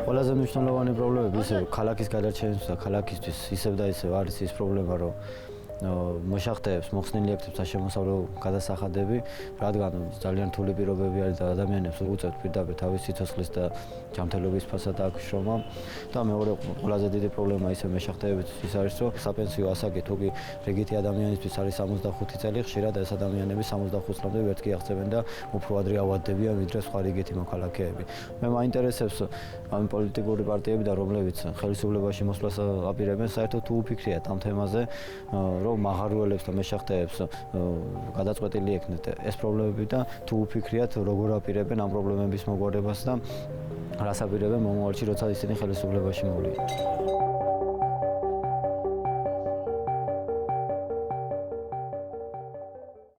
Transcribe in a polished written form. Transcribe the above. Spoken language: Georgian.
ყველაზე მნიშვნელოვანი პრობლემები ისე ქალაქის გადარჩენისთვის და ქალაქისთვის ისევ და ისევ არის ის პრობლემა, რომ მოშახტეებს, მოხსნილიებს შემოსავლო გადასახადები, რადგან ძალიან რთული პირობები არის და ადამიანებს უწევთ პირდაპირ თავის სიცოცხლის და ჯანმრთელობის ფასად აქვს შრომა. და მეორე ყველაზე დიდი პრობლემა ისე მეშახტეებით ის არის, რომ საპენსიო ასაკი თუ კი რიგითი ადამიანისთვის არის 65 წელი, ხშირად ეს ადამიანები 65 წლამდე ვერც კი აღწევენ და უფრო ადრე ავადდებიან, ვიდრე სხვა რიგითი მოქალაქეები. მე მაინტერესებს ამ პოლიტიკური პარტიებიდან, რომლებიც ხელისუფლებაში მოსვლას აპირებენ, საერთოდ თუ უფიქრიათ ამ თემაზე, რომ მაღარუელებს და მეშახტეებს გადაწყვეტილი ექნათ ეს პრობლემები და თუ უფიქრიათ როგორ აპირებენ ამ პრობლემების მოგვარებას და რას აპირებენ მომავალში, როცა ისინი ხელისუფლებაში მოვლიან.